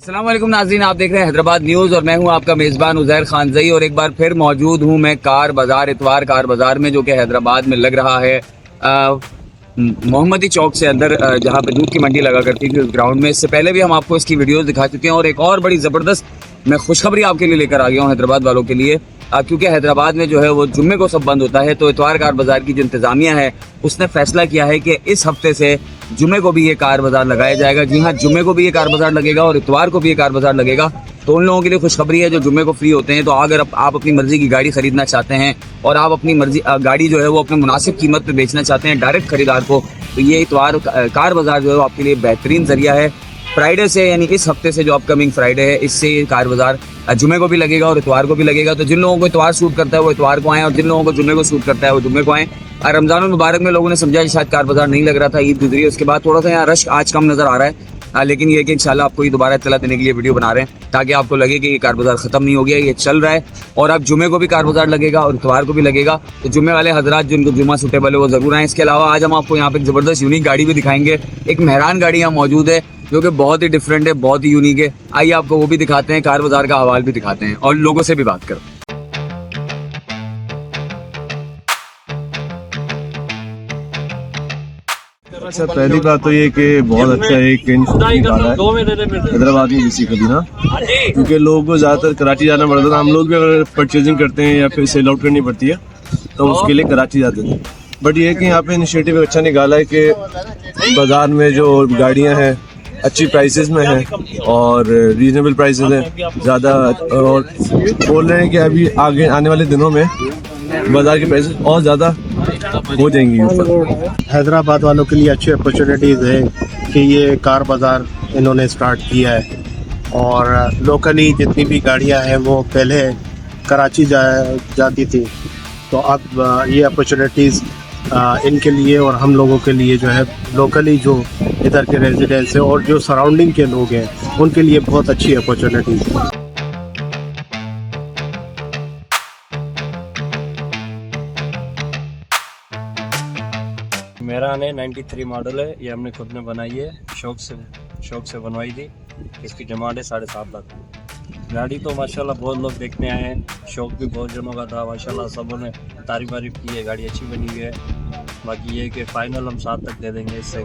अस्सलाम वालेकुम नाज़रीन, आप देख रहे हैं हैदराबाद न्यूज़ और मैं हूं आपका मेज़बान उज़ैर खानज़ई और एक बार फिर मौजूद हूं मैं कार बाज़ार इतवार कार बाज़ार में जो कि हैदराबाद में लग रहा है मोहम्मदी चौक से अंदर जहां पे दूध की मंडी लगा करती थी उस ग्राउंड में। इससे पहले भी हम आपको इसकी वीडियोस दिखा चुके हैं और एक और बड़ी ज़बरदस्त मैं खुशखबरी आपके लिए लेकर आ गया हूँ हैदराबाद वालों के लिए, क्योंकि हैदराबाद में जो है वो जुम्मे को सब बंद होता है। तो इतवार कार बाज़ार की जो इंतज़ामिया है उसने फैसला किया है कि इस हफ्ते से जुम्मे को भी ये कार बाज़ार लगाया जाएगा। जी हाँ, जुम्मे को भी ये कार बाज़ार लगेगा और इतवार को भी ये कार बाज़ार लगेगा। तो उन लोगों के लिए खुशखबरी है जो जुम्मे को फ्री होते हैं। तो अगर आप अपनी मर्जी की गाड़ी खरीदना चाहते हैं और आप अपनी मर्जी गाड़ी जो है वो अपने मुनासिब कीमत पे बेचना चाहते हैं डायरेक्ट खरीदार को, तो ये इतवार कार बाज़ार जो है वो आपके लिए बेहतरीन जरिया है। फ्राइडे से यानी इस हफ्ते से जो अपकमिंग फ्राइडे है इससे ये कार बाज़ार जुम्मे को भी लगेगा और इतवार को भी लगेगा। तो जिन लोगों को इतवार सूट करता है वो इतवार को आएँ और जिन लोगों को जुम्मे को सूट करता है वो जुम्मे को आएँ। रमज़ान मुबारक में लोगों ने समझा कि शायद कार बाज़ार नहीं लग रहा था, ईद गुजरी है उसके बाद थोड़ा सा यहाँ रश आज कम नज़र आ रहा है। लेकिन ये कि इंशाल्लाह आपको ये दोबारा इत्तला देने के लिए वीडियो बना रहे हैं ताकि आपको लगे कि ये कार बाज़ार ख़त्म नहीं हो गया, ये चल रहा है। और अब जुम्मे को भी कार बाज़ार लगेगा और इतवार को भी लगेगा। तो जुम्मे वाले हजरात जिनको जुम्मा सूटेबल है वो ज़रूर आएँ। इसके अलावा आज हम आपको यहाँ पे एक ज़बरदस्त यूनिक गाड़ी भी दिखाएंगे। एक मेहरान गाड़ी यहाँ मौजूद है जो कि बहुत ही डिफरेंट है, बहुत ही यूनिक है। आइए आपको वो भी दिखाते हैं, कार बाज़ार का हवाल भी दिखाते हैं और लोगों से भी बात करो। अच्छा, पहली बात तो ये कि बहुत अच्छा एक निकाला है हैदराबाद में जिसी कभी ना, क्योंकि लोगों को ज़्यादातर कराची जाना पड़ता था। हम लोग भी अगर परचेजिंग करते हैं या फिर सेल आउट करनी पड़ती है तो उसके लिए कराची जाते थे। बट ये कि यहाँ पे इनिशिएटिव अच्छा निकाला है कि बाज़ार में जो गाड़ियाँ हैं अच्छी प्राइसेस में हैं और रीजनेबल प्राइसेस हैं ज़्यादा, और बोल रहे हैं कि अभी आगे आने वाले दिनों में बाज़ार के प्राइसेस और ज़्यादा हो जाएंगी ऊपर। हैदराबाद वालों के लिए अच्छी अपॉर्चुनिटीज़ है कि ये कार बाज़ार इन्होंने स्टार्ट किया है और लोकली जितनी भी गाड़ियां हैं वो पहले कराची जाती थी, तो अब ये अपॉर्चुनिटीज़ इनके लिए और हम लोगों के लिए जो है लोकली जो इधर के रेजिडेंट्स हैं और जो सराउंडिंग के लोग हैं उनके लिए बहुत अच्छी अपॉर्चुनिटीज़ है। मेरा ने 93 मॉडल है, ये हमने खुद ने बनाई है, शौक से बनवाई थी। इसकी डिमांड है 7.5 लाख। गाड़ी तो माशाल्लाह बहुत लोग देखने आए हैं, शौक भी बहुत जनों का था, माशाल्लाह सबों ने तारीफ की है, गाड़ी अच्छी बनी हुई है। बाकी ये कि फाइनल हम 7 तक दे देंगे, इससे